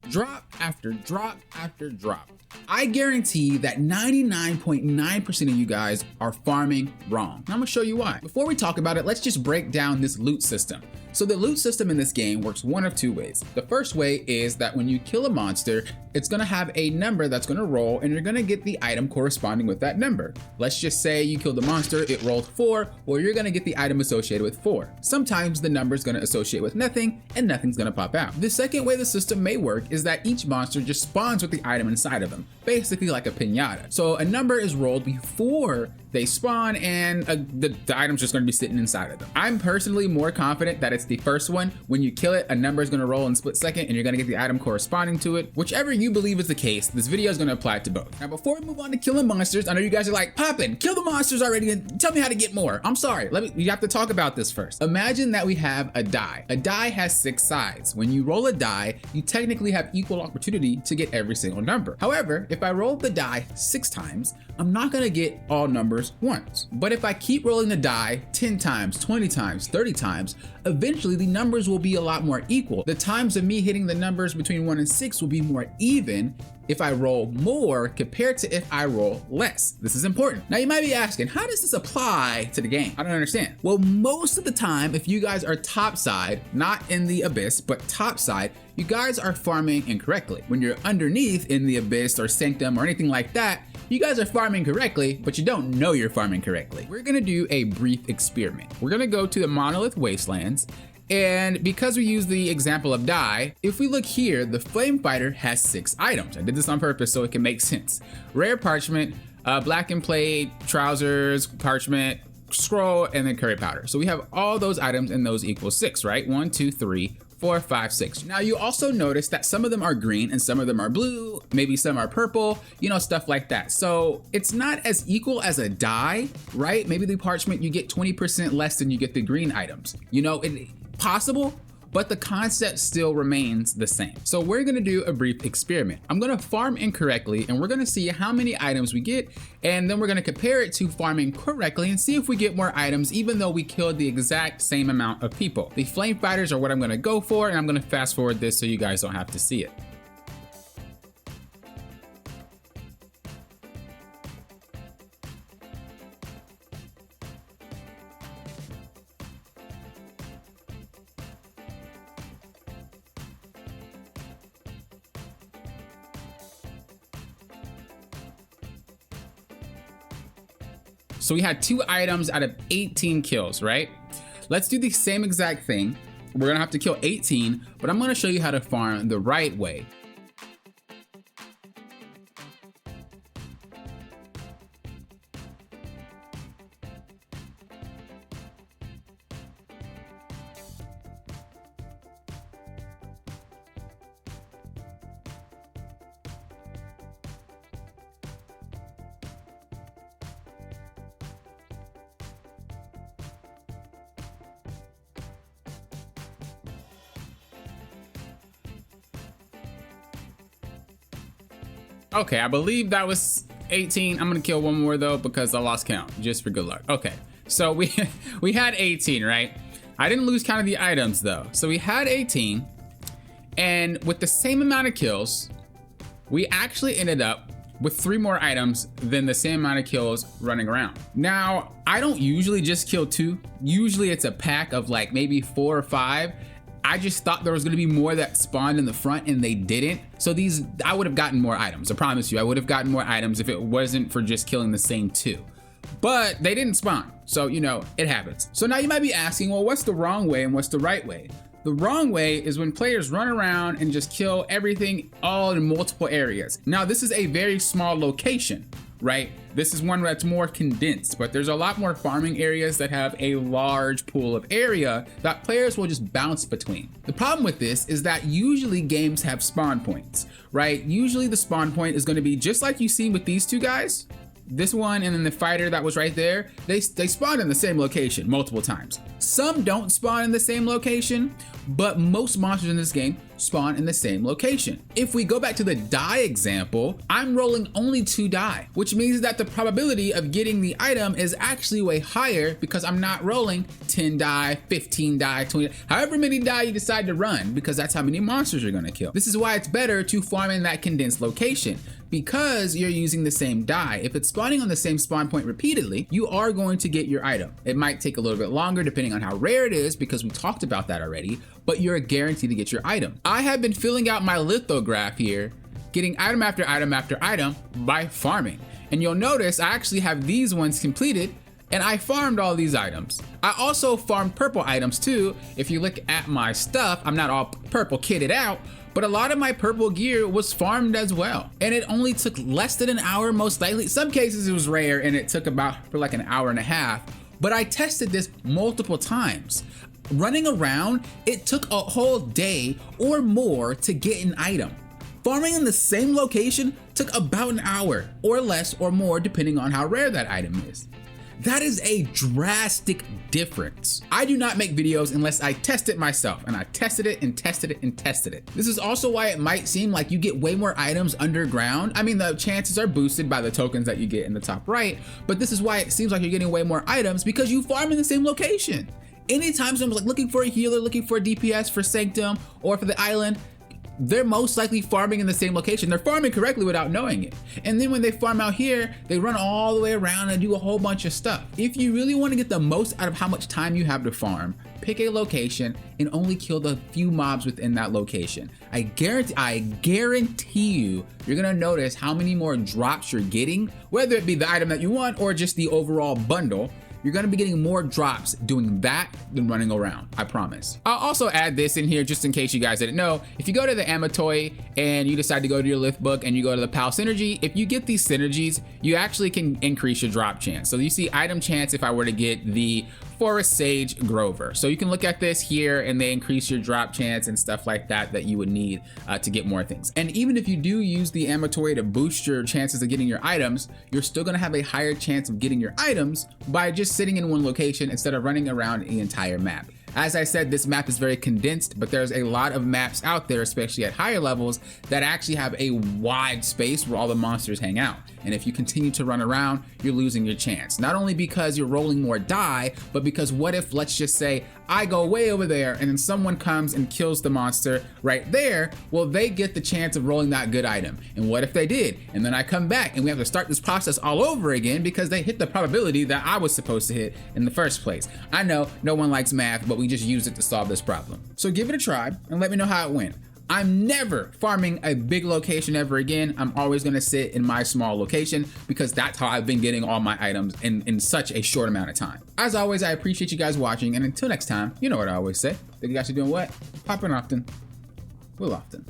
Drop after drop after drop. I guarantee that 99.9% of you guys are farming wrong. And I'm gonna show you why. Before we talk about it, let's just break down this loot system. So the loot system in this game works one of two ways. The first way is that when you kill a monster, it's gonna have a number that's gonna roll and you're gonna get the item corresponding with that number. Let's just say you killed a monster, it rolled 4, well, you're gonna get the item associated with 4. Sometimes the number is gonna associate with nothing and nothing's gonna pop out. The second way the system may work is that each monster just spawns with the item inside of them, basically like a piñata. So a number is rolled before they spawn and the item's just gonna be sitting inside of them. I'm personally more confident that it's the first one. When you kill it, a number is gonna roll in a split second and you're gonna get the item corresponding to it. Whichever you believe is the case, this video is gonna apply to both. Now, before we move on to killing monsters, I know you guys are like, Poppin, kill the monsters already and tell me how to get more. I'm sorry, you have to talk about this first. Imagine that we have a die. A die has 6 sides. When you roll a die, you technically have equal opportunity to get every single number. However, if I roll the die 6 times, I'm not gonna get all numbers once. But if I keep rolling the die 10 times, 20 times, 30 times, eventually the numbers will be a lot more equal. The times of me hitting the numbers between 1 and 6 will be more even if I roll more compared to if I roll less. This is important. Now you might be asking, how does this apply to the game? I don't understand. Well, most of the time, if you guys are topside, not in the abyss, but topside, you guys are farming incorrectly. When you're underneath in the abyss or sanctum or anything like that, you guys are farming correctly, but you don't know you're farming correctly. We're gonna do a brief experiment. We're gonna go to the Monolith Wastelands, and because we use the example of die, if we look here, the Flame Fighter has 6 items. I did this on purpose so it can make sense. Rare Parchment, Blackened Plate, Trousers, Parchment, Scroll, and then Curry Powder. So we have all those items and those equal 6, right? 1, 2, 3, 4, 5, 6. Now you also notice that some of them are green and some of them are blue, maybe some are purple, you know, stuff like that. So it's not as equal as a die, right? Maybe the parchment, you get 20% less than you get the green items. You know, it's possible, but the concept still remains the same. So we're gonna do a brief experiment. I'm gonna farm incorrectly and we're gonna see how many items we get, and then we're gonna compare it to farming correctly and see if we get more items even though we killed the exact same amount of people. The Flame Fighters are what I'm gonna go for, and I'm gonna fast forward this so you guys don't have to see it. So we had 2 items out of 18 kills, right? Let's do the same exact thing. We're gonna have to kill 18, but I'm gonna show you how to farm the right way. Okay, I believe that was 18. I'm gonna kill one more though because I lost count, just for good luck. Okay, so we had 18, right? I didn't lose count of the items though. So we had 18, and with the same amount of kills, we actually ended up with 3 more items than the same amount of kills running around. Now, I don't usually just kill 2. Usually it's a pack of like maybe 4 or 5. I just thought there was gonna be more that spawned in the front and they didn't. So these, I would have gotten more items. I promise you, I would have gotten more items if it wasn't for just killing the same 2. But they didn't spawn. So, you know, it happens. So now you might be asking, well, what's the wrong way and what's the right way? The wrong way is when players run around and just kill everything all in multiple areas. Now, this is a very small location, right? This is one that's more condensed, but there's a lot more farming areas that have a large pool of area that players will just bounce between. The problem with this is that usually games have spawn points, right? Usually the spawn point is going to be just like you see with these 2 guys, this one and then the fighter that was right there, they spawn in the same location multiple times. Some don't spawn in the same location, but most monsters in this game spawn in the same location. If we go back to the die example, I'm rolling only 2 die, which means that the probability of getting the item is actually way higher because I'm not rolling 10 die, 15 die, 20, however many die you decide to run, because that's how many monsters you're gonna kill. This is why it's better to farm in that condensed location, because you're using the same die. If it's spawning on the same spawn point repeatedly, you are going to get your item. It might take a little bit longer depending on how rare it is, because we talked about that already, but you're guaranteed to get your item. I have been filling out my lithograph here, getting item after item after item by farming. And you'll notice I actually have these ones completed, and I farmed all these items. I also farmed purple items too. If you look at my stuff, I'm not all purple kitted out, but a lot of my purple gear was farmed as well. And it only took less than an hour, most likely. Some cases it was rare and it took for like an hour and a half, but I tested this multiple times. Running around, it took a whole day or more to get an item. Farming in the same location took about an hour or less or more depending on how rare that item is. That is a drastic difference. I do not make videos unless I test it myself, and I tested it and tested it and tested it. This is also why it might seem like you get way more items underground. I mean, the chances are boosted by the tokens that you get in the top right, but this is why it seems like you're getting way more items, because you farm in the same location. Anytime someone's like looking for a healer, looking for a DPS for Sanctum or for the island, they're most likely farming in the same location. They're farming correctly without knowing it. And then when they farm out here, they run all the way around and do a whole bunch of stuff. If you really want to get the most out of how much time you have to farm, pick a location and only kill the few mobs within that location. I guarantee you, you're gonna notice how many more drops you're getting, whether it be the item that you want or just the overall bundle. You're gonna be getting more drops doing that than running around, I promise. I'll also add this in here just in case you guys didn't know. If you go to the Amatoi and you decide to go to your Lith book and you go to the PAL Synergy, if you get these synergies, you actually can increase your drop chance. So you see item chance if I were to get the Forest Sage Grover. So you can look at this here and they increase your drop chance and stuff like that that you would need to get more things. And even if you do use the Amatoi to boost your chances of getting your items, you're still gonna have a higher chance of getting your items by just sitting in one location instead of running around the entire map. As I said, this map is very condensed, but there's a lot of maps out there, especially at higher levels, that actually have a wide space where all the monsters hang out. And if you continue to run around, you're losing your chance. Not only because you're rolling more die, but because what if, let's just say, I go way over there and then someone comes and kills the monster right there, well, they get the chance of rolling that good item. And what if they did? And then I come back and we have to start this process all over again because they hit the probability that I was supposed to hit in the first place. I know no one likes math, but we just use it to solve this problem. So give it a try and let me know how it went. I'm never farming a big location ever again. I'm always gonna sit in my small location because that's how I've been getting all my items in such a short amount of time. As always, I appreciate you guys watching, and until next time, you know what I always say. Think you guys are doing what? Popping often. Will often.